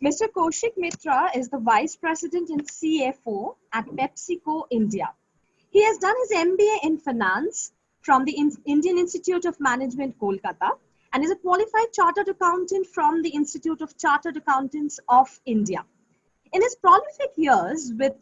Mr. Kaushik Mitra is the Vice President and CFO at PepsiCo India. He has done his MBA in Finance from the Indian Institute of Management, Kolkata, and is a qualified chartered accountant from the Institute of Chartered Accountants of India. In his prolific years with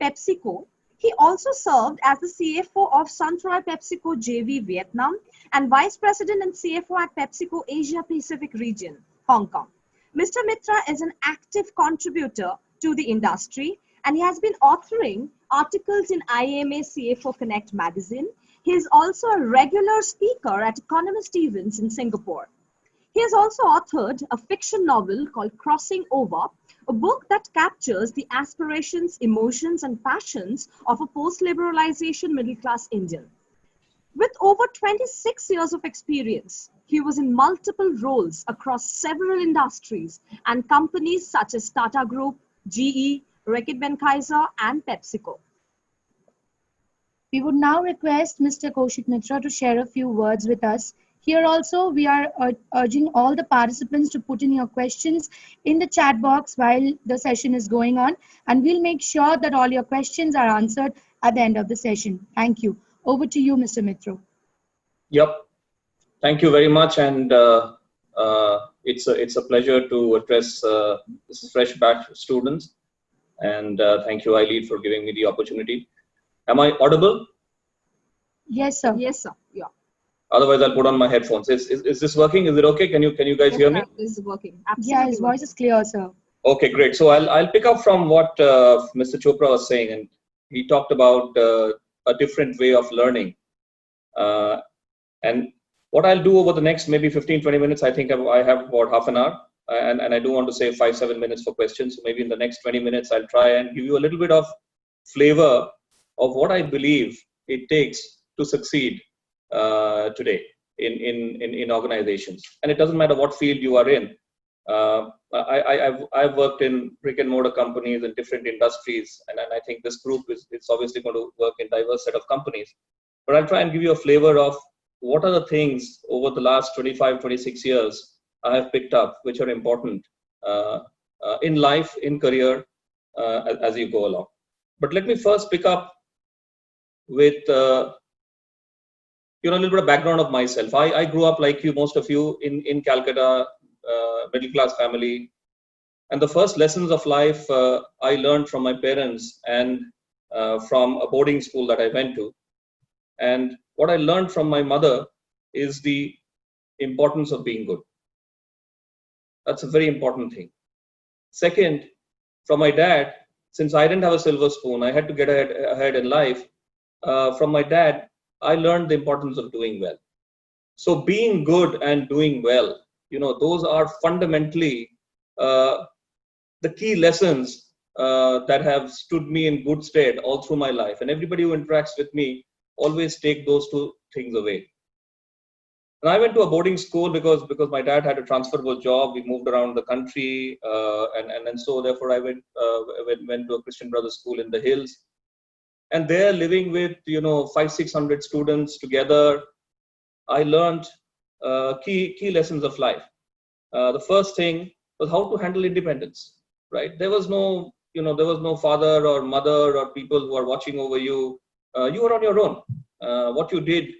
PepsiCo, he also served as the CFO of Suntory PepsiCo JV Vietnam and Vice President and CFO at PepsiCo Asia Pacific region, Hong Kong. Mr. Mitra is an active contributor to the industry and he has been authoring articles in IMA CFO Connect magazine. He is also a regular speaker at Economist events in Singapore. He has also authored a fiction novel called Crossing Over, a book that captures the aspirations, emotions, and passions of a post-liberalization middle-class Indian. With over 26 years of experience, he was in multiple roles across several industries and companies such as Tata Group, GE, Reckitt Benckiser, and PepsiCo. We would now request Mr. Kaushik Mitra to share a few words with us. Here also, we are urging all the participants to put in your questions in the chat box while the session is going on, and we'll make sure that all your questions are answered at the end of the session. Thank you. Over to you, Mr. Mitra. Yep. Thank you very much, and it's a pleasure to address this fresh batch of students. And thank you, Eileen, for giving me the opportunity. Am I audible? Yes, sir. Yes, sir. Yeah. Otherwise, I'll put on my headphones. Is this working? Is it okay? Can you guys hear me? This is working. Absolutely. Yeah, his voice is clear, sir. Okay, great. So I'll pick up from what Mr. Chopra was saying, and he talked about a different way of learning. And what I'll do over the next maybe 15-20 minutes, I think I have about half an hour, and I do want to save 5-7 minutes for questions. So maybe in the next 20 minutes, I'll try and give you a little bit of flavor of what I believe it takes to succeed today in organizations. And it doesn't matter what field you are in. I've worked in brick and mortar companies in different industries, and I think this group is obviously going to work in diverse set of companies. But I'll try and give you a flavor of what are the things over the last 25-26 years I have picked up which are important in life, in career, as you go along. But let me first pick up with a little bit of background of myself. I grew up like you, most of you, in Calcutta, middle class family, and the first lessons of life I learned from my parents and from a boarding school that I went to. And what I learned from my mother is the importance of being good. That's a very important thing. Second, from my dad, since I didn't have a silver spoon, I had to get ahead in life. From my dad, I learned the importance of doing well. So being good and doing well, those are fundamentally the key lessons that have stood me in good stead all through my life. And everybody who interacts with me always take those two things away. And I went to a boarding school because my dad had a transferable job. We moved around the country, and so therefore I went to a Christian Brothers school in the hills. And there, living with 500-600 students together, I learned key lessons of life. The first thing was how to handle independence. Right? There was no father or mother or people who are watching over you. You were on your own. What you did,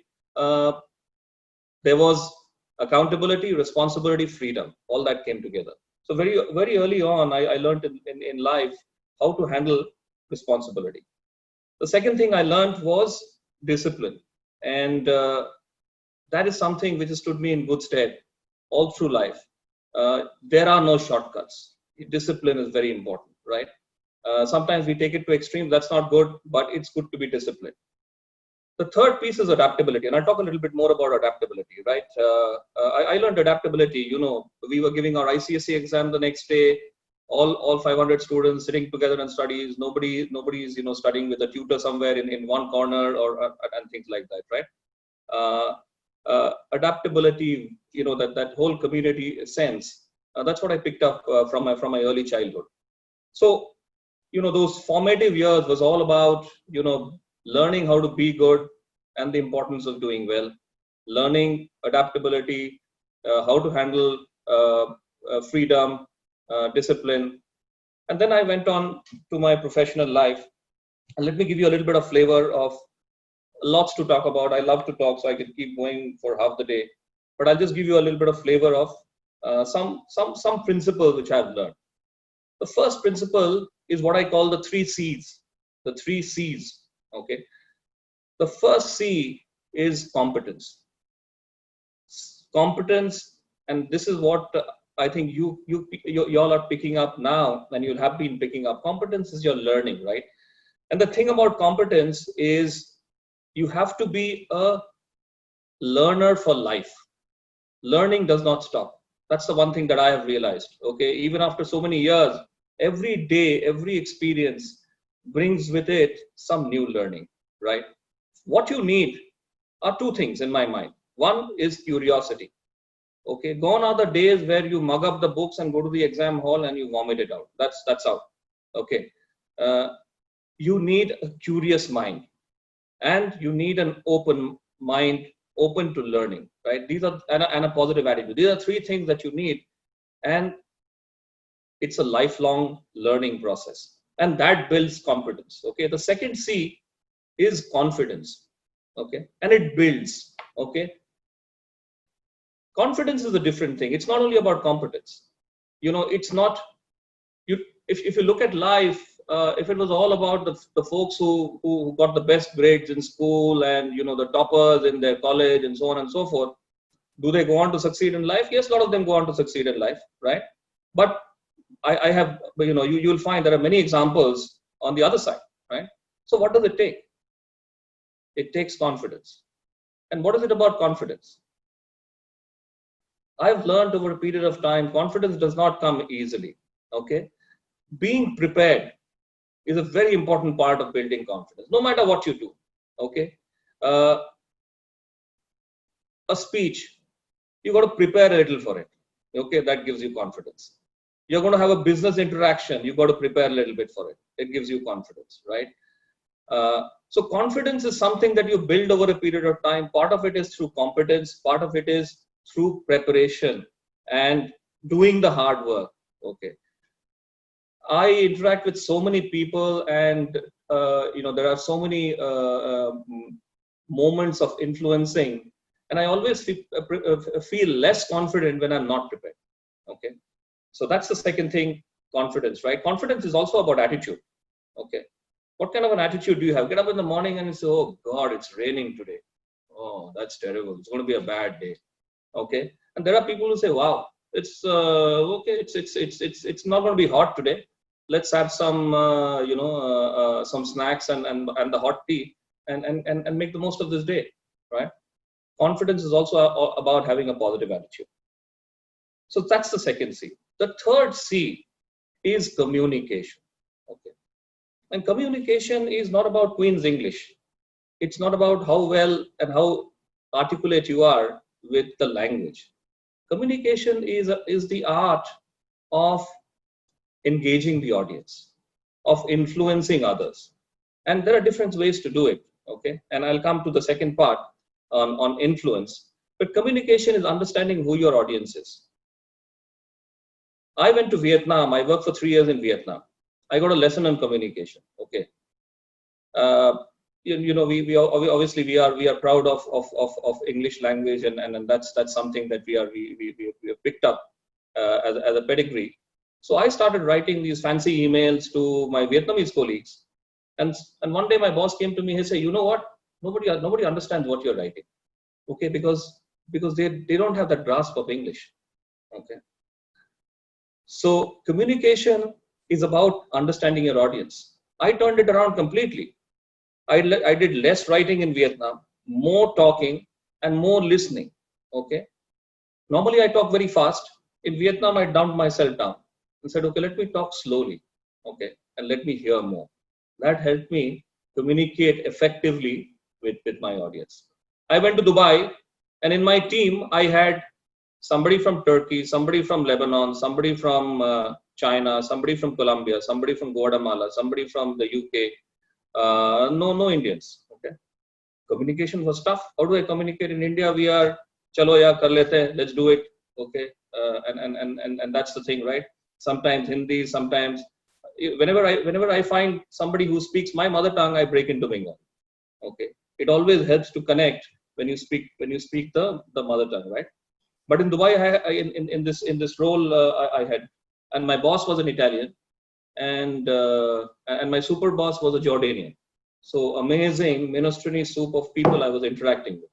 there was accountability, responsibility, freedom. All that came together. So very very early on, I learned in life how to handle responsibility. The second thing I learned was discipline, and that is something which has stood me in good stead all through life. There are no shortcuts. Discipline is very important, right? Sometimes we take it to extreme. That's not good, but it's good to be disciplined. The third piece is adaptability, and I'll talk a little bit more about adaptability, right? I learned adaptability. We were giving our ICSE exam the next day. All 500 students sitting together and studies. Nobody is studying with a tutor somewhere in one corner and things like that, right? Adaptability, that whole community sense. That's what I picked up from my early childhood. So, those formative years was all about learning how to be good and the importance of doing well, learning adaptability, how to handle freedom, discipline. And then I went on to my professional life. And let me give you a little bit of flavor of lots to talk about. I love to talk, so I can keep going for half the day. But I'll just give you a little bit of flavor of some principles which I've learned. The first principle is what I call the 3 C's. The 3 C's. Okay. The first C is competence. Competence, and this is what I think you all are picking up now, and you have been picking up. Competence is your learning, right? And the thing about competence is you have to be a learner for life. Learning does not stop. That's the one thing that I have realized. Okay, even after so many years, every day, every experience brings with it some new learning, right? What you need are 2 things in my mind. One is curiosity. Okay, gone are the days where you mug up the books and go to the exam hall and you vomit it out. That's out. Okay, you need a curious mind, and you need an open mind, open to learning, right? These are and a positive attitude. These are 3 things that you need, and it's a lifelong learning process, and that builds competence. Okay, the second C is confidence. Okay, and it builds. Okay, confidence is a different thing. It's not only about competence. It's not you. If you look at life, if it was all about the folks who got the best grades in school and the toppers in their college and so on and so forth, do they go on to succeed in life? Yes, a lot of them go on to succeed in life, right? But I have, you'll find there are many examples on the other side, right? So what does it take? It takes confidence. And what is it about confidence? I've learned over a period of time, confidence does not come easily. Okay, being prepared is a very important part of building confidence, no matter what you do. Okay, a speech, you got to prepare a little for it. Okay, that gives you confidence. You're going to have a business interaction, you got to prepare a little bit for it. It gives you confidence, right? So confidence is something that you build over a period of time. Part of it is through competence, part of it is through preparation and doing the hard work. Okay, I interact with so many people, and there are so many moments of influencing, and I always feel less confident when I'm not prepared. Okay, so that's the second thing, confidence, right? Confidence is also about attitude. Okay, what kind of an attitude do you have? Get up in the morning and you say, oh God, it's raining today. Oh, that's terrible. It's going to be a bad day. Okay, and there are people who say, wow, it's okay, it's not going to be hot today. Let's have some some snacks and the hot tea and make the most of this day, right? Confidence is also about having a positive attitude. So that's the second C. The third C is communication. Okay, and communication is not about Queen's English. It's not about how well and how articulate you are with the language. Communication is the art of engaging the audience, of influencing others, and there are different ways to do it. Okay, and I'll come to the second part on influence. But communication is understanding who your audience is. I went to Vietnam. I worked for 3 years in Vietnam. I got a lesson on communication. Okay, we obviously we are proud of English language, and that's something that we have picked up as a pedigree. So I started writing these fancy emails to my Vietnamese colleagues, and one day my boss came to me. He said, you know what? Nobody understands what you're writing. Okay, because they don't have that grasp of English. Okay, so communication is about understanding your audience. I turned it around completely. I did less writing in Vietnam, more talking and more listening. Okay, normally I talk very fast. In Vietnam, I dumped myself down and said, okay, let me talk slowly. Okay, and let me hear more. That helped me communicate effectively with my audience. I went to Dubai, and in my team, I had somebody from Turkey, somebody from Lebanon, somebody from China, somebody from Colombia, somebody from Guatemala, somebody from the UK. No Indians. Okay, communication was tough. How do I communicate in India? We are chalo ya kar lete, let's do it. Okay, and that's the thing, right? sometimes Hindi, sometimes whenever I find somebody who speaks my mother tongue, I break into Bengali. Okay, it always helps to connect when you speak the mother tongue, right? But in Dubai, in this role I had, and my boss was an Italian, and my super boss was a Jordanian. So amazing minestrone soup of people I was interacting with,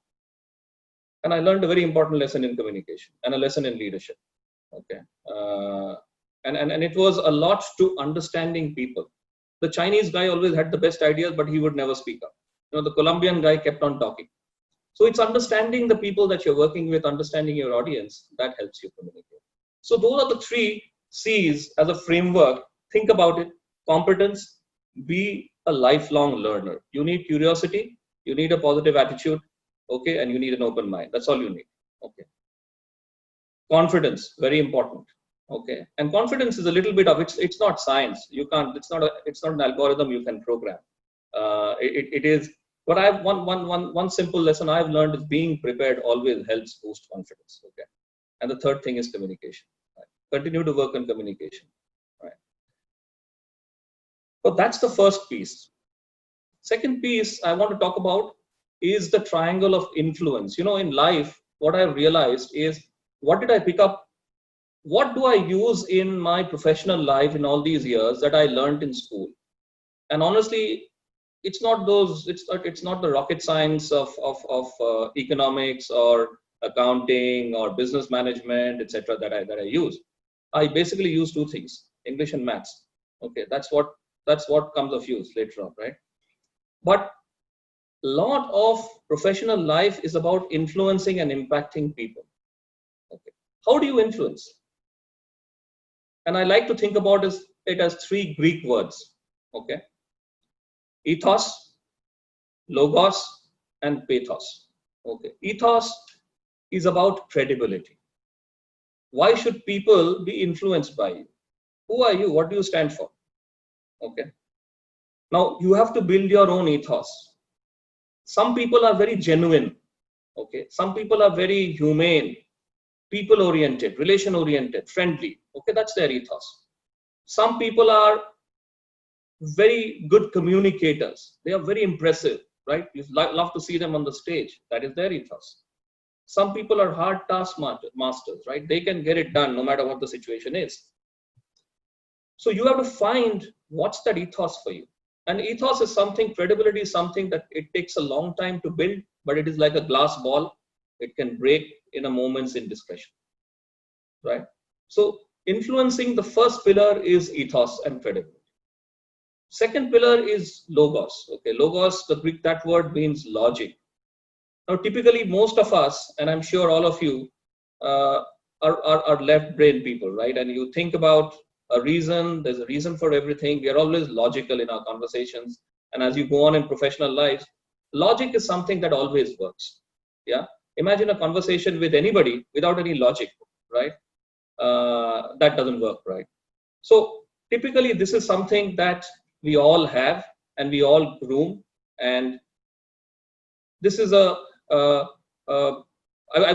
and I learned a very important lesson in communication and a lesson in leadership. Okay, and it was a lot to understanding people. The Chinese guy always had the best ideas, but he would never speak up. The Colombian guy kept on talking. So it's understanding the people that you're working with, understanding your audience, that helps you communicate. So those are the 3 C's as a framework. Think about it. Competence, be a lifelong learner. You need curiosity, you need a positive attitude, okay, and you need an open mind. That's all you need. Okay. Confidence, very important. Okay. And confidence is a little bit of it's not science. You can't, it's not an algorithm you can program. It is. But I have one simple lesson I've learned is being prepared always helps boost confidence. Okay, and the third thing is communication. Right? Continue to work on communication. Right. So that's the first piece. Second piece I want to talk about is the triangle of influence. In life, what I realized is, what did I pick up? What do I use in my professional life in all these years that I learned in school? And honestly, it's not the rocket science of economics or accounting or business management, etc. that I use. I basically use 2 things: English and maths. Okay, that's what comes of use later on, right? But a lot of professional life is about influencing and impacting people. Okay, how do you influence? And I like to think about it as 3 Greek words. Okay. Ethos, logos, and pathos. Okay. Ethos is about credibility. Why should people be influenced by you? Who are you? What do you stand for? Okay. Now you have to build your own ethos. Some people are very genuine. Okay. Some people are very humane, people oriented, relation oriented, friendly. Okay. That's their ethos. Some people are very good communicators. They are very impressive, right? You love to see them on the stage. That is their ethos. Some people are hard task masters, right? They can get it done no matter what the situation is. So you have to find what's that ethos for you. And ethos is something, credibility is something that it takes a long time to build, but it is like a glass ball. It can break in a moment's indiscretion, right? So influencing, the first pillar is ethos and credibility. Second pillar is logos. Okay, logos, the Greek, that word means logic. Now, typically, most of us, and I'm sure all of you, are left brain people, right? And you think about a reason, there's a reason for everything. We are always logical in our conversations. And as you go on in professional life, logic is something that always works. Yeah. Imagine a conversation with anybody without any logic, right? That doesn't work, right? So typically, this is something that we all have and we all groom. And this is I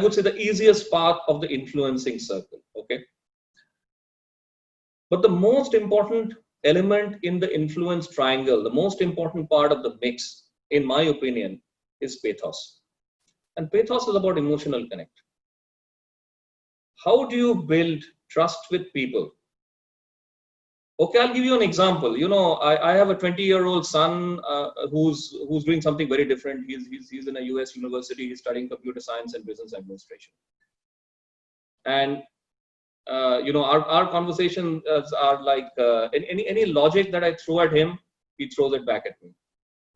would say the easiest part of the influencing circle. Okay. But the most important element in the influence triangle, the most important part of the mix, in my opinion, is pathos. And pathos is about emotional connect. How do you build trust with people? Okay, I'll give you an example. I have a 20-year-old son who's doing something very different. He's in a US university. He's studying computer science and business administration. And our conversations are like any logic that I throw at him, he throws it back at me.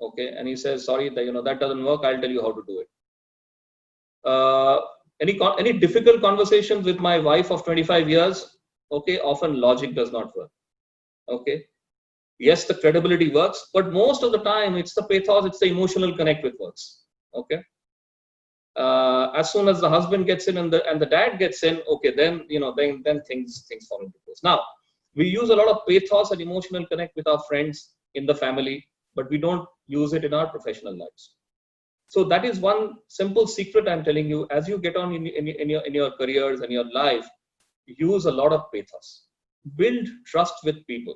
Okay, and he says, "Sorry, that doesn't work. I'll tell you how to do it." Any difficult conversations with my wife of 25 years? Okay, often logic does not work. Okay, yes, the credibility works, but most of the time it's the pathos, it's the emotional connect which works. Okay, as soon as the husband gets in and the dad gets in, okay, then then things fall into place. Now we use a lot of pathos and emotional connect with our friends in the family, but we don't use it in our professional lives. So that is one simple secret I'm telling you. As you get on in your careers and your life, use a lot of pathos. build trust with people.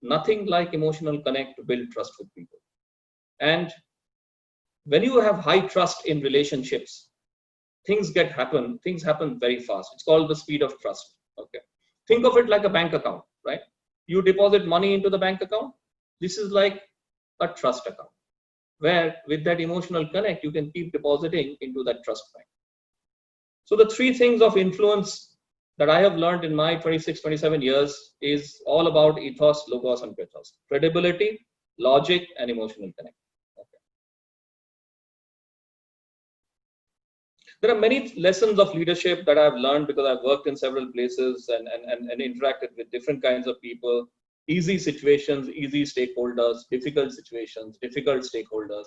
Nothing like emotional connect to build trust with people. And when you have high trust in relationships, things happen very fast. It's called the speed of trust. Okay. Think of it like a bank account, right? You deposit money into the bank account. This is like a trust account, where with that emotional connect, you can keep depositing into that trust bank. So the three things of influence that I have learned in my 26, 27 years is all about ethos, logos, and pathos. Credibility, logic, and emotional connect. Okay. There are many lessons of leadership that I've learned because I've worked in several places and interacted with different kinds of people. Easy situations, easy stakeholders, difficult situations, difficult stakeholders.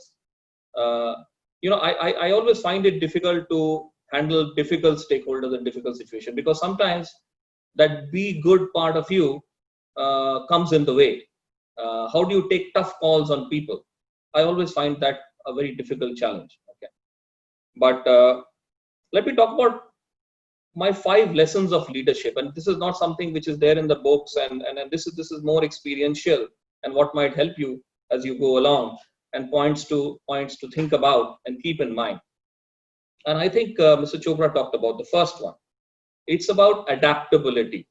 I always find it difficult to handle difficult stakeholders in difficult situations because sometimes that be good part of you comes in the way. How do you take tough calls on people? I always find that a very difficult challenge. Okay, but let me talk about my 5 lessons of leadership, and this is not something which is there in the books, and this is more experiential and what might help you as you go along, and points to think about and keep in mind. And I think Mr. Chopra talked about the first one. It's about adaptability.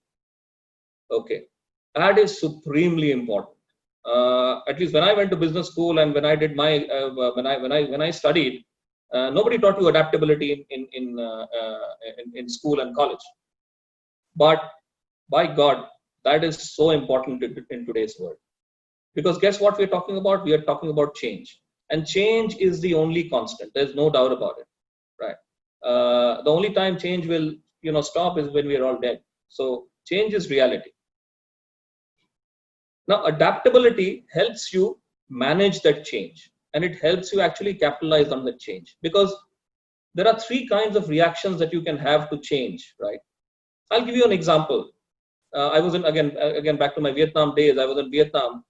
Okay, that is supremely important. At least when I went to business school and when I did my when I studied, nobody taught you adaptability in school and college. But by God, that is so important in today's world. Because guess what we're talking about? We are talking about change. And change is the only constant. There's no doubt about it. Right? The only time change will stop is when we are all dead. So change is reality. Now, adaptability helps you manage that change. And it helps you actually capitalize on the change, because there are 3 kinds of reactions that you can have to change, right? I'll give you an example. I was again back to my Vietnam days. I was in Vietnam,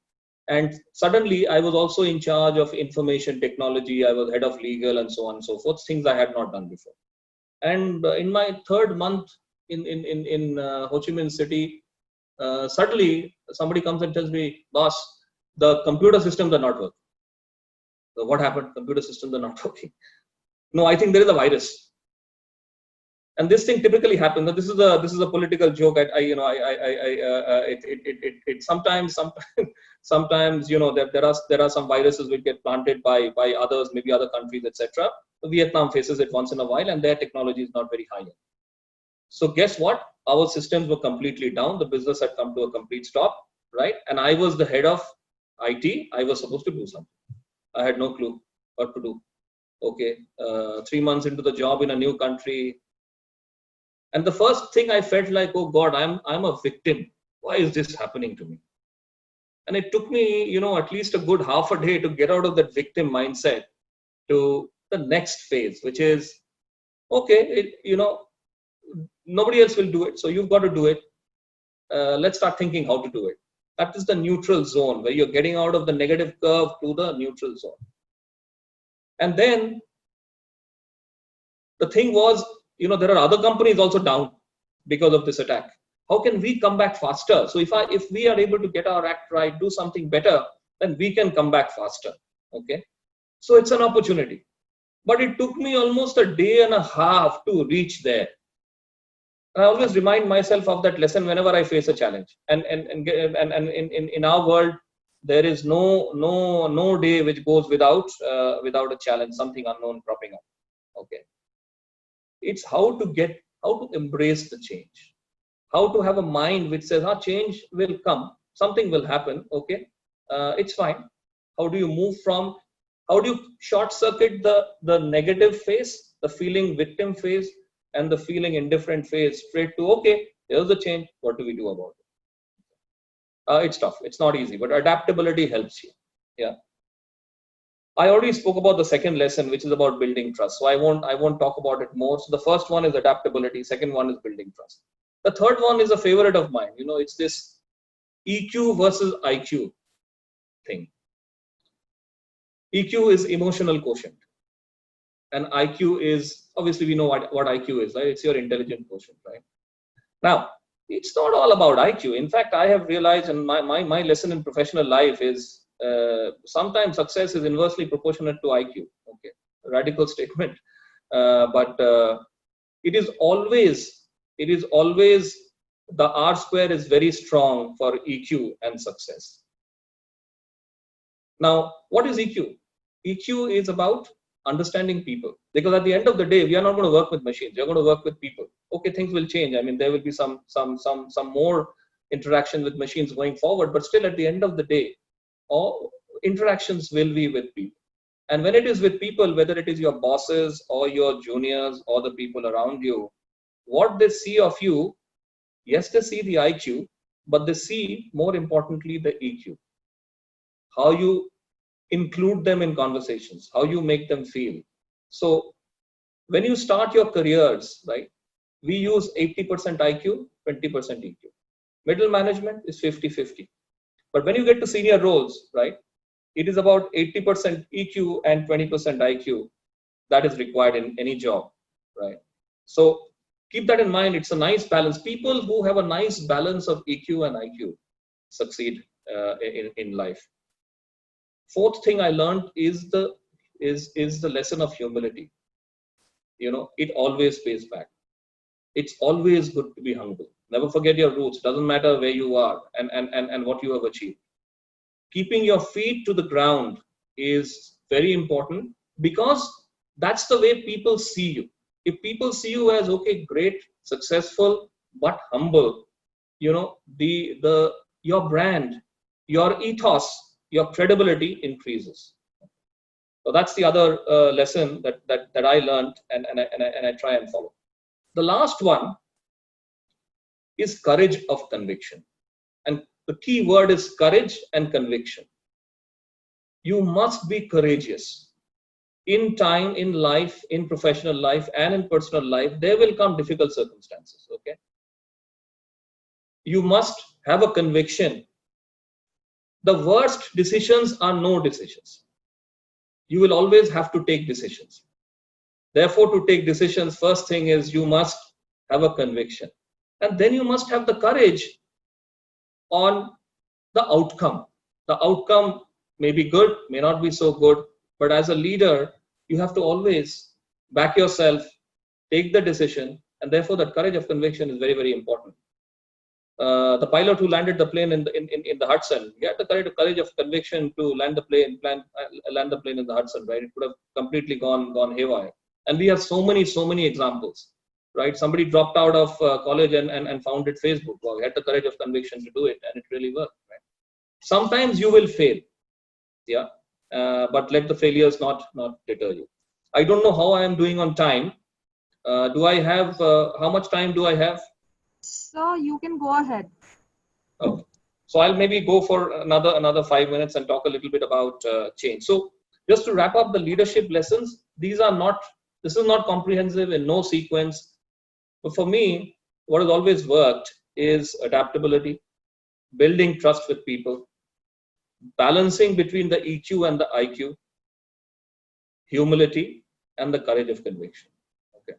and suddenly I was also in charge of information technology. I was head of legal and so on and so forth, things I had not done before. And in my 3rd month in Ho Chi Minh City, suddenly somebody comes and tells me, boss, the computer systems are not working. So what happened? Computer systems are not working. No, I think there is a virus. And this thing typically happens. This is a political joke. Sometimes there are some viruses which get planted by others, maybe other countries, etc. Vietnam faces it once in a while, and their technology is not very high yet. So guess what? Our systems were completely down. The business had come to a complete stop, right? And I was the head of IT. I was supposed to do something. I had no clue what to do. Okay, 3 months into the job in a new country, and the first thing I felt like, oh God, I'm a victim. Why is this happening to me? And it took me, at least a good half a day to get out of that victim mindset to the next phase, which is, okay, nobody else will do it, so you've got to do it. Let's start thinking how to do it. That is the neutral zone, where you're getting out of the negative curve to the neutral zone. And then the thing was, there are other companies also down because of this attack. How can we come back faster? So if we are able to get our act right, do something better, then we can come back faster. Okay, so it's an opportunity. But it took me almost a day and a half to reach there. I always remind myself of that lesson whenever I face a challenge. And in our world, there is no day which goes without a challenge, something unknown cropping up. Okay, it's how to embrace the change, how to have a mind which says, change will come, something will happen. Okay, it's fine. How do you move from? How do you short circuit the negative phase, the feeling victim phase, and the feeling indifferent phase straight to, okay, here's the change. What do we do about it? It's tough. It's not easy, but adaptability helps you. Yeah. I already spoke about the second lesson, which is about building trust. So I won't talk about it more. So the first one is adaptability. Second one is building trust. The third one is a favorite of mine. It's this EQ versus IQ thing. EQ is emotional quotient, and IQ is, obviously we know what IQ is, right? It's your intelligent quotient, right? Now, It's not all about IQ. In fact, I have realized, and my lesson in professional life is sometimes success is inversely proportionate to IQ. Okay, radical statement, but it is always the R square is very strong for EQ and success. Now, what is EQ? EQ is about understanding people, because at the end of the day, we are not going to work with machines. We are going to work with people. Okay, things will change. I mean, there will be some more interaction with machines going forward, but still, at the end of the day, all interactions will be with people. And when it is with people, whether it is your bosses or your juniors or the people around you, what they see of you, yes, they see the IQ, but they see, more importantly, the EQ. How you include them in conversations, how you make them feel. So when you start your careers, right, we use 80% IQ, 20% EQ. Middle management is 50-50. But when you get to senior roles, right, it is about 80% EQ and 20% IQ that is required in any job, right? So keep that in mind. It's a nice balance. People who have a nice balance of EQ and IQ succeed in life. Fourth thing I learned is the lesson of humility. You know, it always pays back. It's always good to be humble. Never forget your roots. Doesn't matter where you are and what you have achieved. Keeping your feet to the ground is very important, because that's the way people see you. If people see you as, okay, great, successful, but humble, you know, your brand, your ethos, your credibility increases. So that's the other lesson that I learned and I try and follow. The last one is courage of conviction. And the key word is courage and conviction. You must be courageous. In time, in life, in professional life, and in personal life, there will come difficult circumstances, okay? You must have a conviction. The worst decisions are no decisions. You will always have to take decisions. Therefore, to take decisions, first thing is you must have a conviction. And then you must have the courage on the outcome. The outcome may be good, may not be so good, but as a leader, you have to always back yourself, take the decision, and therefore that courage of conviction is very, very important. The pilot who landed the plane in the Hudson, he had the courage of conviction to land the plane in the Hudson, right? It could have completely gone haywire. And we have so many examples, right? Somebody dropped out of college and founded Facebook. Well, he had the courage of conviction to do it, and it really worked, right? Sometimes you will fail, yeah, but let the failures not deter you. I don't know how I am doing on time. Do I have, how much time do I have? So you can go ahead. Okay. So I'll maybe go for another 5 minutes and talk a little bit about change. So just to wrap up the leadership lessons, this is not comprehensive in no sequence. But for me, what has always worked is adaptability, building trust with people, balancing between the EQ and the IQ, humility, and the courage of conviction. Okay.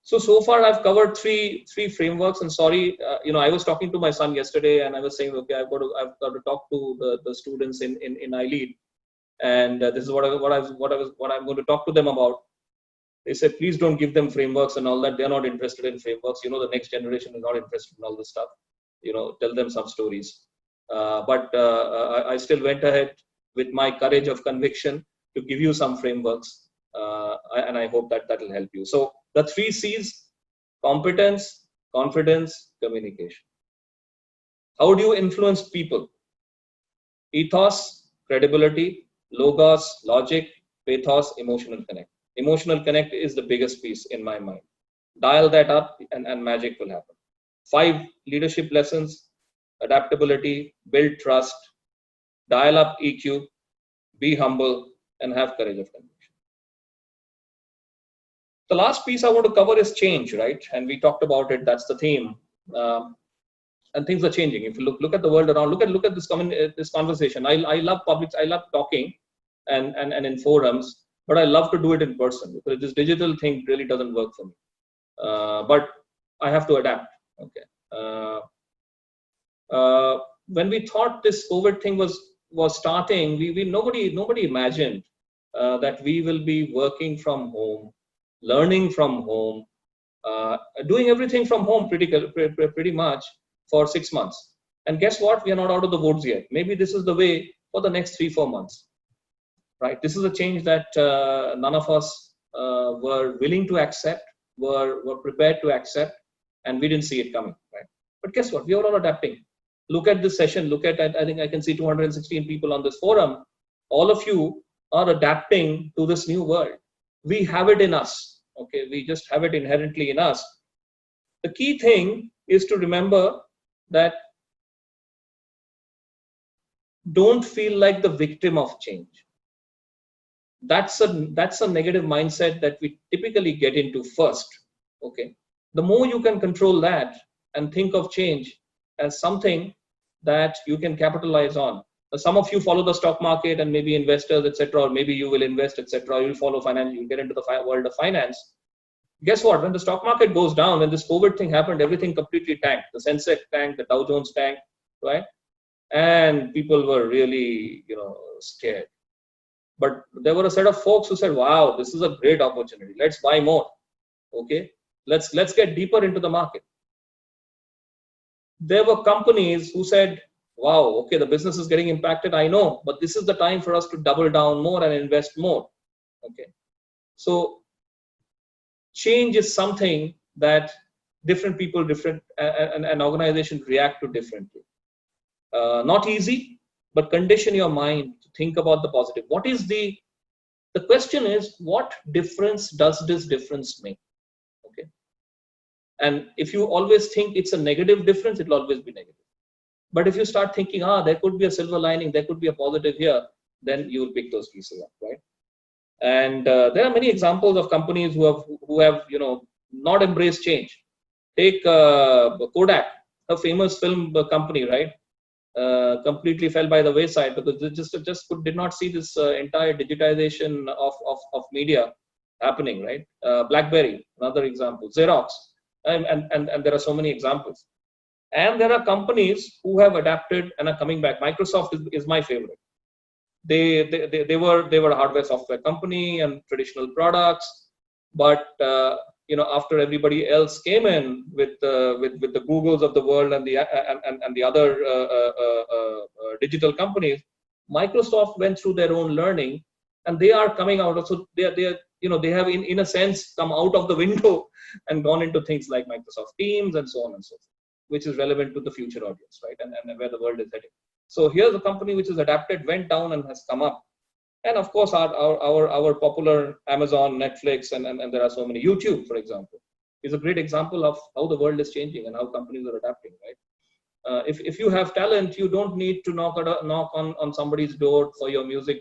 So far I've covered three frameworks. And sorry, I was talking to my son yesterday, and I was saying, okay, I've got to talk to the students in iLead, and this is what I'm going to talk to them about. They said, please don't give them frameworks and all that. They're not interested in frameworks. The next generation is not interested in all this stuff. Tell them some stories. But I still went ahead with my courage of conviction to give you some frameworks. And I hope that will help you. So the 3 C's: competence, confidence, communication. How do you influence people? Ethos, credibility, logos, logic, pathos, emotional connect. Emotional connect is the biggest piece in my mind. Dial that up and magic will happen. 5 leadership lessons: adaptability, build trust, dial up EQ, be humble, and have courage of conviction. The last piece I want to cover is change, right? And we talked about it. That's the theme. And things are changing. If you look at the world around, look at this conversation. I love publics. I love talking and in forums, but I love to do it in person, because this digital thing really doesn't work for me. But I have to adapt. Okay. When we thought this COVID thing was starting, nobody imagined that we will be working from home, learning from home, doing everything from home pretty much for 6 months. And guess what? We are not out of the woods yet. Maybe this is the way for the next 3-4 months, right? This is a change that none of us were willing to accept, were prepared to accept, and we didn't see it coming, right? But guess what? We are all adapting. Look at this session. Look at, I think I can see 216 people on this forum. All of you are adapting to this new world. We have it in us. Okay, we just have it inherently in us. The key thing is to remember that don't feel like the victim of change. That's a negative mindset that we typically get into first. Okay, the more you can control that and think of change as something that you can capitalize on. Some of you follow the stock market and maybe investors, etc., or maybe you will invest, etc. You'll follow finance. You get into the world of finance. Guess what? When the stock market goes down, when this COVID thing happened, everything completely tanked. The Sensex tanked, the Dow Jones tanked, right? And people were really, scared. But there were a set of folks who said, "Wow, this is a great opportunity. Let's buy more. Okay, let's get deeper into the market." There were companies who said, "Wow, okay, the business is getting impacted. I know, but this is the time for us to double down more and invest more." Okay, so change is something that different people, and organizations react to differently. Not easy, but condition your mind to think about the positive. What is the question is, what difference does this difference make? Okay. And if you always think it's a negative difference, it'll always be negative. But if you start thinking, there could be a silver lining, there could be a positive here, then you will pick those pieces up, right? And there are many examples of companies who have not embraced change. Take Kodak, a famous film company, right? Completely fell by the wayside because they just did not see this entire digitization of media happening, right? BlackBerry, another example. Xerox, and there are so many examples. And there are companies who have adapted and are coming back. Microsoft is my favorite. They were a hardware software company and traditional products, but after everybody else came in with the Googles of the world and the other digital companies, Microsoft went through their own learning, and they are coming out. So they have in a sense come out of the window and gone into things like Microsoft Teams and so on and so forth, which is relevant to the future audience, right? And where the world is heading. So here's a company which is adapted, went down, and has come up. And of course, our popular Amazon, Netflix, and there are so many. YouTube, for example, is a great example of how the world is changing and how companies are adapting, right? If you have talent, you don't need to knock on somebody's door for your music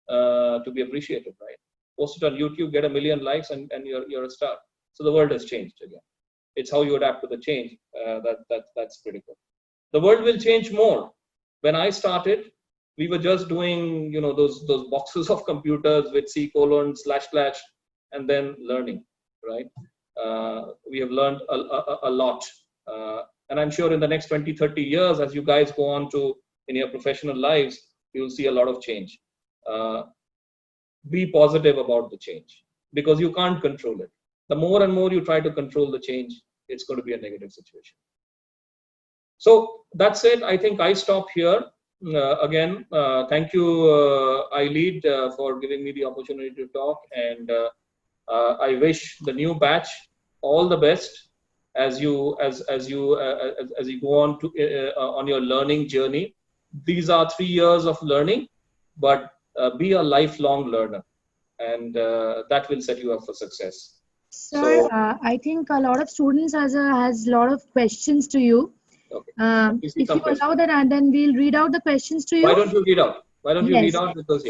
to be appreciated, right? Post it on YouTube, get 1 million likes, and you're a star. So the world has changed again. It's how you adapt to the change that's critical. The world will change more. When I started, we were just doing those boxes of computers with C:// and then learning, right? We have learned a lot, and I'm sure in the next 20-30 years, as you guys go on in your professional lives, you'll see a lot of change. Be positive about the change, because you can't control it. The more and more you try to control the change, it's going to be a negative situation. So that's it. I think I stop here. Again, thank you, iLead, for giving me the opportunity to talk, and I wish the new batch all the best as you go on on your learning journey. These are 3 years of learning, but be a lifelong learner, and that will set you up for success. Sir, I think a lot of students has a lot of questions to you. Okay. If you allow that, and then we'll read out the questions to you. Why don't you read out? Because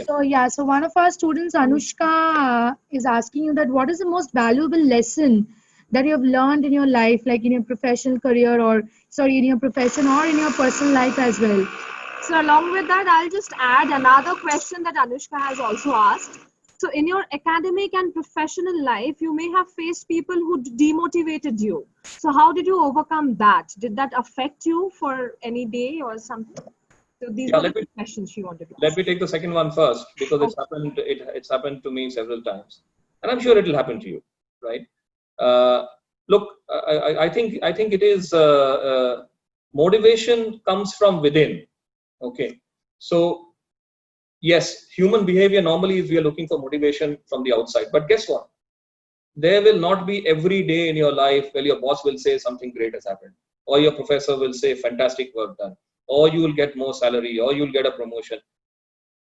So one of our students, Anushka, is asking you that what is the most valuable lesson that you have learned in your life, like in your professional career, in your profession or in your personal life as well? So along with that, I'll just add another question that Anushka has also asked. So in your academic and professional life, you may have faced people who demotivated you. So how did you overcome that? Did that affect you for any day or something? So these Yeah, were the questions she wanted to ask. let me take the second one first, because it's happened to me several times, and I'm sure it will happen to you, right? Look, I think it is motivation comes from within. Okay, so yes, human behavior normally is we are looking for motivation from the outside, but guess what? There will not be every day in your life where your boss will say something great has happened, or your professor will say fantastic work done, or you will get more salary, or you will get a promotion.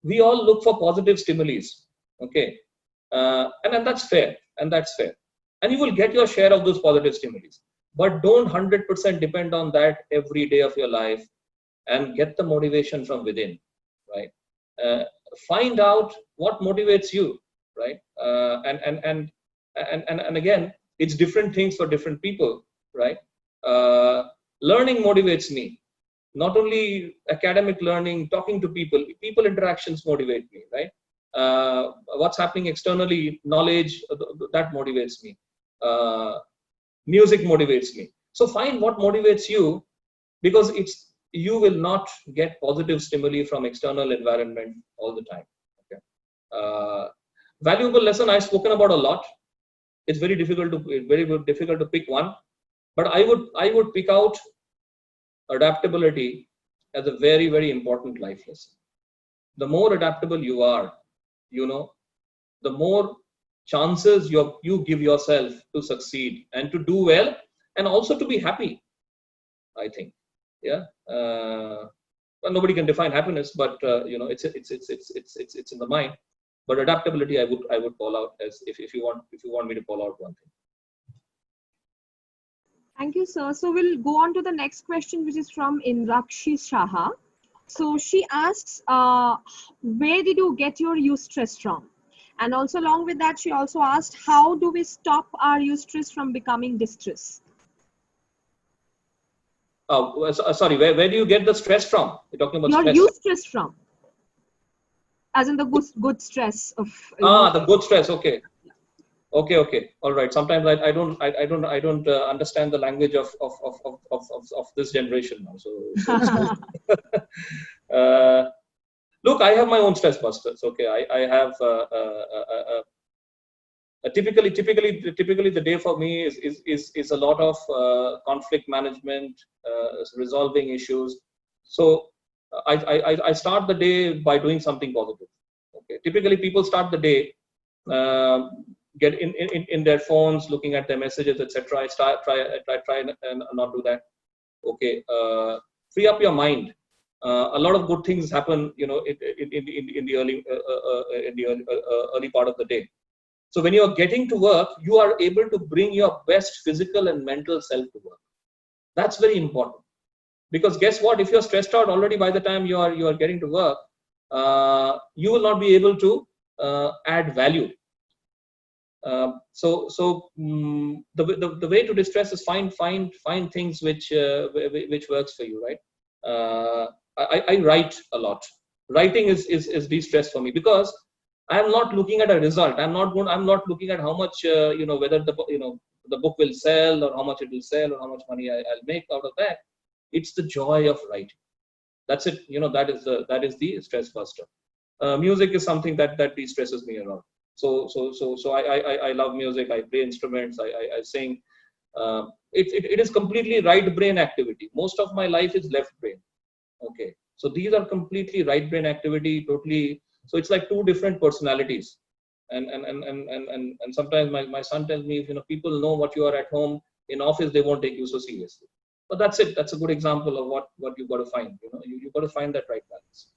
We all look for positive stimuli, okay, and that's fair, and you will get your share of those positive stimuli, but don't 100% depend on that every day of your life, and get the motivation from within, right? Find out what motivates you, right? And again, it's different things for different people, right? Learning motivates me. Not only academic learning, talking to people interactions motivate me, right? What's happening externally, knowledge, that motivates me. Music motivates me. So find what motivates you, because you will not get positive stimuli from external environment all the time. Okay. Valuable lesson I've spoken about a lot. It's very difficult to pick one, but I would pick out adaptability as a very, very important life lesson. The more adaptable you are, the more chances you give yourself to succeed and to do well, and also to be happy, I think. Yeah. Well, nobody can define happiness, but it's in the mind. But adaptability, I would call out as, if you want me to call out one thing. Thank you, sir. So we'll go on to the next question, which is from Indrakshi Shaha. So she asks, where did you get your eustress from? And also along with that, she also asked, how do we stop our eustress from becoming distress? Oh, sorry, where do you get the stress from? You're talking about your stress. Eustress from, as in the good stress of. The good stress. Okay. Okay. All right. Sometimes I don't understand the language of this generation now. So look, I have my own stress busters. Okay, I have typically the day for me is a lot of conflict management, resolving issues. So I start the day by doing something positive. Okay, typically people start the day. Get in their phones, looking at their messages, etc. I try and not do that. Okay, free up your mind. A lot of good things happen, in the early part of the day. So when you are getting to work, you are able to bring your best physical and mental self to work. That's very important, because guess what? If you're stressed out already by the time you are getting to work, you will not be able to add value. So the way to distress is find things which works for you, right? I write a lot. Writing is de-stress for me, because I'm not looking at a result. I'm not looking at how much whether the book will sell, or how much it will sell, or how much money I'll make out of that. It's the joy of writing. That's it. That is the stress buster. Music is something that de-stresses me a lot. So I love music. I play instruments. I sing. It is completely right brain activity. Most of my life is left brain. Okay, so these are completely right brain activity. Totally. So it's like two different personalities. And sometimes my son tells me, if people know what you are at home, in office they won't take you so seriously. But that's it. That's a good example of what you've got to find. You've got to find that right balance.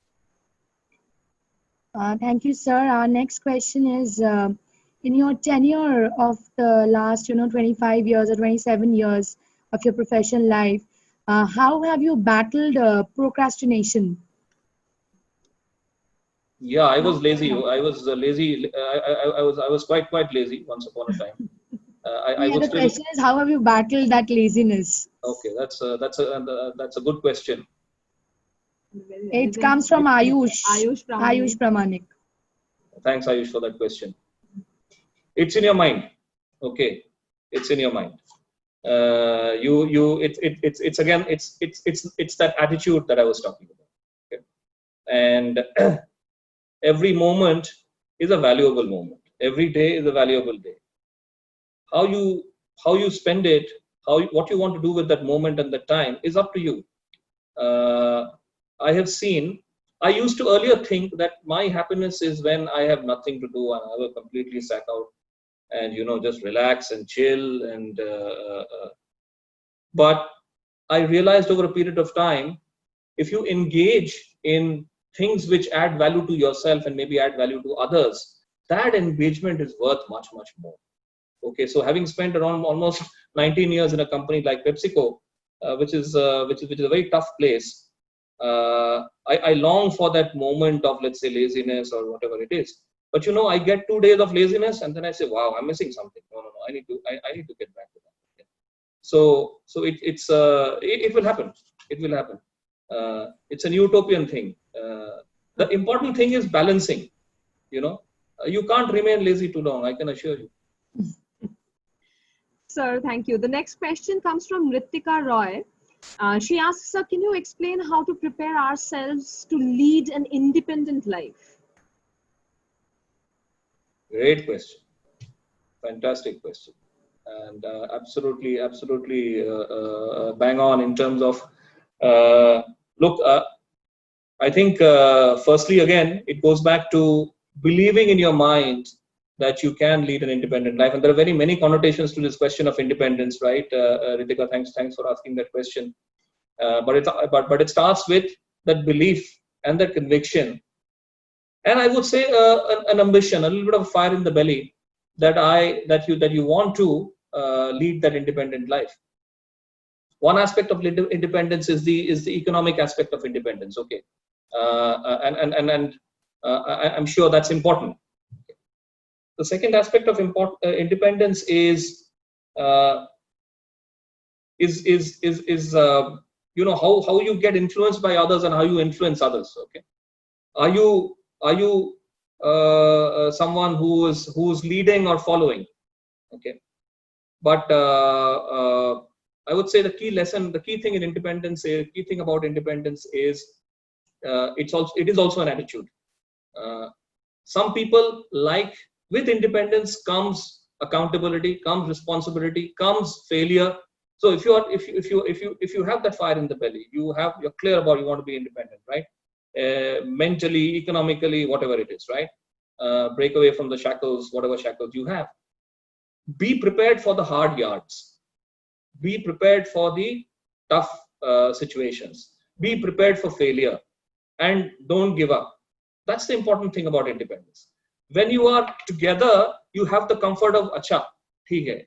Thank you, sir. Our next question is, in your tenure of the last, 25 years or 27 years of your professional life, how have you battled procrastination? Yeah, I was lazy. I was lazy. I was quite lazy once upon a time. The question is, how have you battled that laziness? Okay, that's a good question. It comes from Ayush Pramanik. Thanks, Ayush, for that question. It's in your mind. Okay, it's in your mind. It's again, it's that attitude that I was talking about. Okay? And every moment is a valuable moment. Every day is a valuable day. How you spend it, what you want to do with that moment and that time is up to you. I have seen. I used to earlier think that my happiness is when I have nothing to do and I will completely sack out and just relax and chill but I realized over a period of time, if you engage in things which add value to yourself and maybe add value to others, that engagement is worth much more. Okay, so having spent around almost 19 years in a company like PepsiCo, which is a very tough place, I long for that moment of, let's say, laziness or whatever it is. But I get 2 days of laziness and then I say, wow, I'm missing something. No, I need to get back to that. Okay. So it will happen. It will happen. It's an utopian thing. The important thing is balancing. You can't remain lazy too long, I can assure you. Sir, thank you. The next question comes from Ritika Roy. She asks, sir, can you explain how to prepare ourselves to lead an independent life? Great question. Fantastic question. And absolutely bang on in terms of, look, I think firstly, again, it goes back to believing in your mind that you can lead an independent life. And there are very many connotations to this question of independence, right? Ritika, thanks for asking that question. But it starts with that belief and that conviction. And I would say an ambition, a little bit of fire in the belly that you want to lead that independent life. One aspect of independence is the economic aspect of independence. Okay, and I'm sure that's important. The second aspect of independence is how you get influenced by others and how you influence others. Okay, are you someone who's leading or following? Okay, but I would say the key thing in independence, key thing about independence is it is also an attitude. Some people like, with independence comes accountability, comes responsibility, comes failure. So if you have that fire in the belly, you're clear about you want to be independent, right? Mentally, economically, whatever it is, right? Break away from the shackles, whatever shackles you have. Be prepared for the hard yards. Be prepared for the tough situations. Be prepared for failure, and don't give up. That's the important thing about independence. When you are together, you have the comfort of acha, theek hai.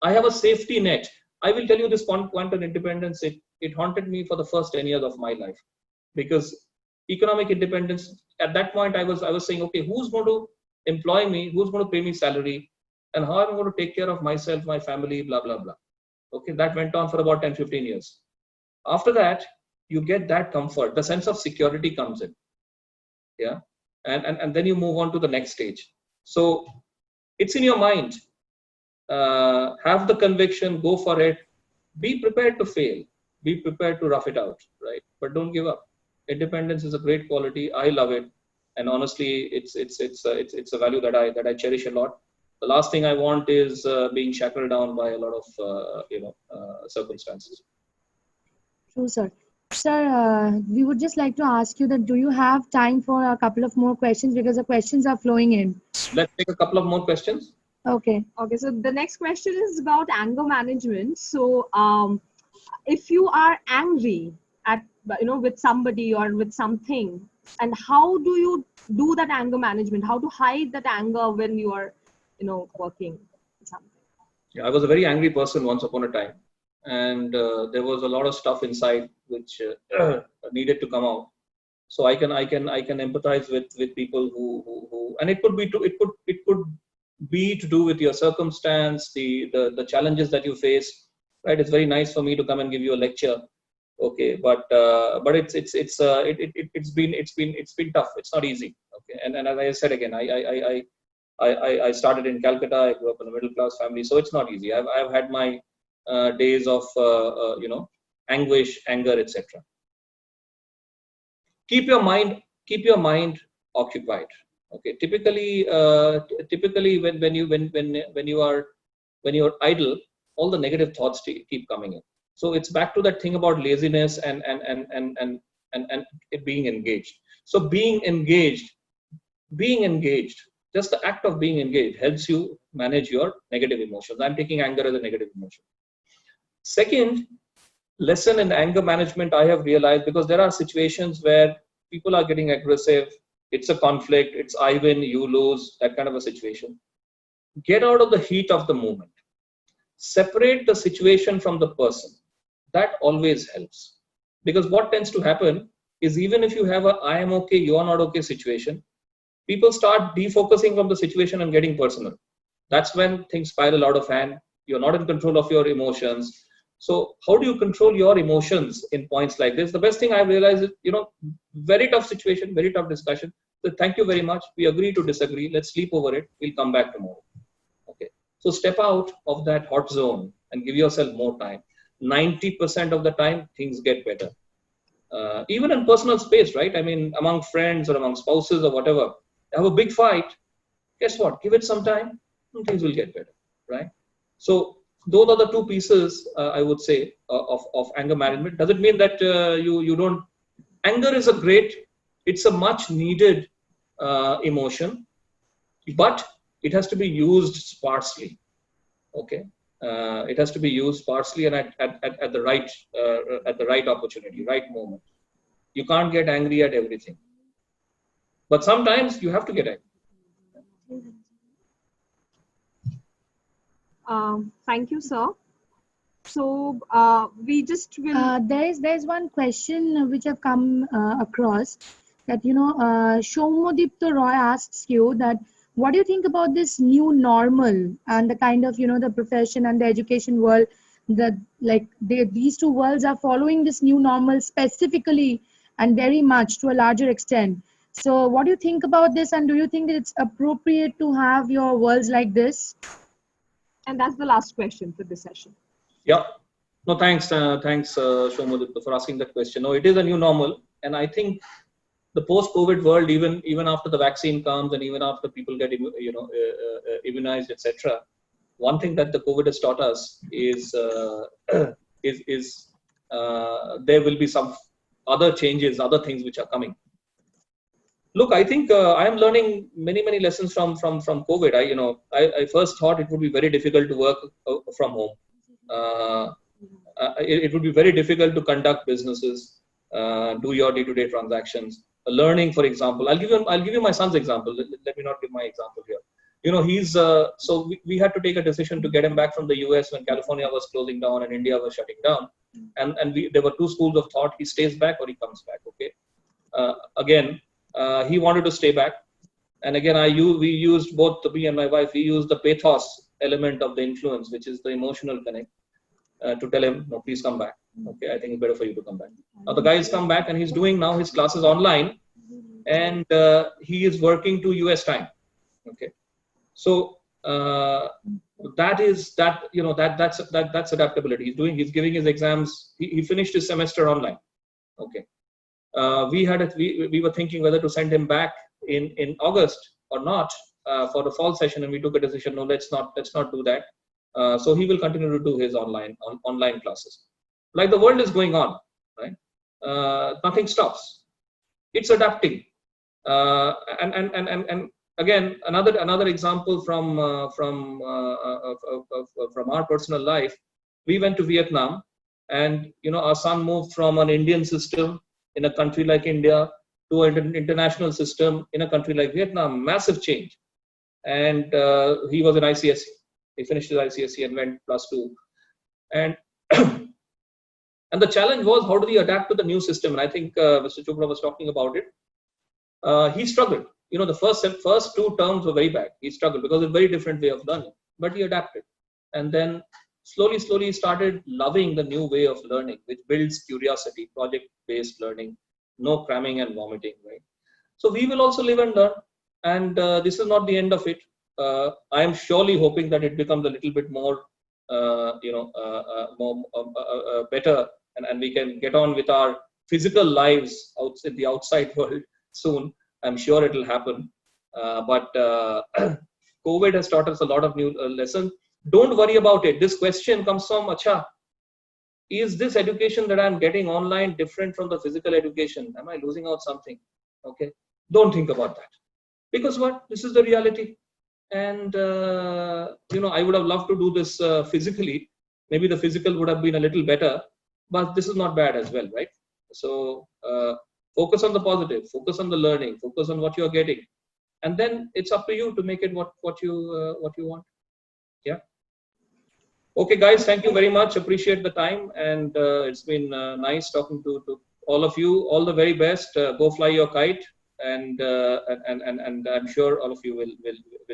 I have a safety net. I will tell you this point of independence. It haunted me for the first 10 years of my life, because economic independence, at that point I was saying, okay, who's going to employ me? Who's going to pay me salary? And how am I going to take care of myself, my family, blah, blah, blah. Okay, that went on for about 10-15 years. After that, you get that comfort. The sense of security comes in. Yeah. And then you move on to the next stage. So it's in your mind. Have the conviction, go for it. Be prepared to fail. Be prepared to rough it out, right? But don't give up. Independence is a great quality. I love it. And honestly, it's a value that I cherish a lot. The last thing I want is being shackled down by a lot of circumstances. True, sir. Sir, we would just like to ask you that do you have time for a couple of more questions, because the questions are flowing in. Let's take a couple of more questions. Okay. Okay, so the next question is about anger management. So if you are angry with somebody or with something, and how do you do that anger management? How to hide that anger when you are working something? Yeah, I was a very angry person once upon a time, and there was a lot of stuff inside which needed to come out. So I can empathize with people who and it could be to do with your circumstance, the challenges that you face, right? It's very nice for me to come and give you a lecture, okay, but it's been tough. It's not easy, Okay, and as I said again, I started in Calcutta. I grew up in a middle class family, so it's not easy. I've had my days of anguish, anger, etc. Keep your mind occupied. Okay, typically when you're idle, all the negative thoughts keep coming in. So it's back to that thing about laziness and it being engaged. So being engaged, just the act of being engaged helps you manage your negative emotions. I'm taking anger as a negative emotion. Second lesson in anger management I have realized, because there are situations where people are getting aggressive, it's a conflict, it's I win, you lose, that kind of a situation. Get out of the heat of the moment. Separate the situation from the person. That always helps. Because what tends to happen is, even if you have a I am okay, you are not okay situation, people start defocusing from the situation and getting personal. That's when things spiral out of hand. You're not in control of your emotions. So how do you control your emotions in points like this? The best thing I realized is, very tough situation, very tough discussion. So thank you very much. We agree to disagree. Let's sleep over it. We'll come back tomorrow. Okay. So step out of that hot zone and give yourself more time. 90% of the time, things get better. Even in personal space, right? I mean, among friends or among spouses or whatever, have a big fight. Guess what? Give it some time and things will get better, right? So those are the two pieces, I would say, of anger management. Does it mean that you don't? Anger is it's a much needed emotion, but it has to be used sparsely. Okay, it has to be used sparsely and at the right opportunity, right moment. You can't get angry at everything, but sometimes you have to get angry. Thank you, sir. So we just will. There's one question which I've come across, that Shomodipto Roy asks you that, what do you think about this new normal and the kind of the profession and the education world, that these two worlds are following this new normal specifically and very much to a larger extent. So what do you think about this, and do you think that it's appropriate to have your worlds like this? And that's the last question for this session. Yeah. No, thanks, Shomodipto, for asking that question. No, it is a new normal, and I think the post-COVID world, even after the vaccine comes and even after people get immunized, etc., one thing that the COVID has taught us is there will be some other changes, other things which are coming. Look, I think I am learning many lessons from COVID. I first thought it would be very difficult to work from home. It would be very difficult to conduct businesses, do your day-to-day transactions. Learning, for example, I'll give you my son's example. Let me not give my example here. He's so we had to take a decision to get him back from the US when California was closing down and India was shutting down, and there were two schools of thought: he stays back or he comes back. Okay, again. He wanted to stay back, and again, we used both, me and my wife. We used the pathos element of the influence, which is the emotional connect, to tell him, no, please come back. Okay, I think it's better for you to come back. Now the guy has come back and he's doing now his classes online, and he is working to US time. Okay, so that's adaptability. He's giving his exams. He finished his semester online. Okay. We were thinking whether to send him back in August or not for the fall session, and we took a decision. No, let's not do that. So he will continue to do his online classes. Like the world is going on, right? Nothing stops. It's adapting. And again, another example from our personal life. We went to Vietnam, and our son moved from an Indian system in a country like India to an international system in a country like Vietnam. Massive change. And he was in ICSE. He finished his ICSE and went +2. And and the challenge was, how do we adapt to the new system? And I think Mr. Chopra was talking about it. He struggled. The first two terms were very bad. He struggled because it's a very different way of learning. But he adapted. And then slowly started loving the new way of learning, which builds curiosity, project-based learning, no cramming and vomiting, right? So we will also live and learn, and this is not the end of it. I am surely hoping that it becomes a little bit more, better, and we can get on with our physical lives out in the outside world soon. I'm sure it will happen. But COVID has taught us a lot of new lessons. Don't worry about it. This question comes from, Acha, is this education that I'm getting online different from the physical education? Am I losing out something? Okay. Don't think about that. Because what? This is the reality. And, I would have loved to do this physically. Maybe the physical would have been a little better, but this is not bad as well, right? So focus on the positive, focus on the learning, focus on what you're getting. And then it's up to you to make it what you want. Yeah. Okay, guys, thank you very much. Appreciate the time. And it's been nice talking to all of you. All the very best. Go fly your kite. And I'm sure all of you will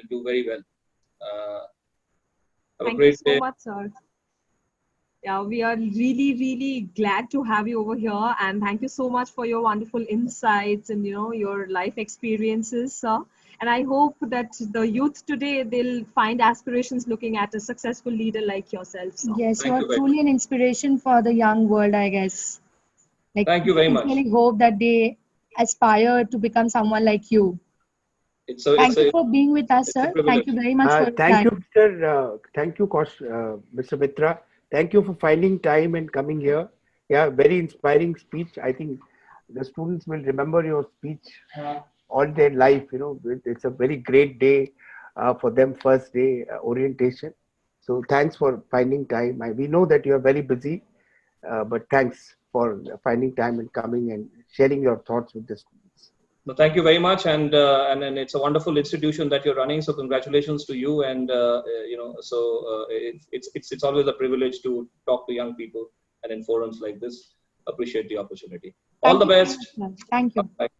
do very well. Have a great day. Thank you so much, sir. Yeah, we are really, really glad to have you over here, and thank you so much for your wonderful insights and your life experiences, sir. And I hope that the youth today, they'll find aspirations looking at a successful leader like yourself, sir. Yes, Thank you you are very truly an inspiration for the young world, I guess. Like, Thank you very I much. really hope that they aspire to become someone like you. Thank you for being with us, sir. Thank you very much for your Thank time. you, Mr. Thank you, Mr. Mitra. Thank you for finding time and coming here. Yeah, very inspiring speech. I think the students will remember your speech all their life. It's a very great day for them, first day orientation. So thanks for finding time. We know that you are very busy, but thanks for finding time and coming and sharing your thoughts with the students. No, thank you very much, and it's a wonderful institution that you're running. So congratulations to you, and it's always a privilege to talk to young people and in forums like this. Appreciate the opportunity. All the best. Thank you. Bye.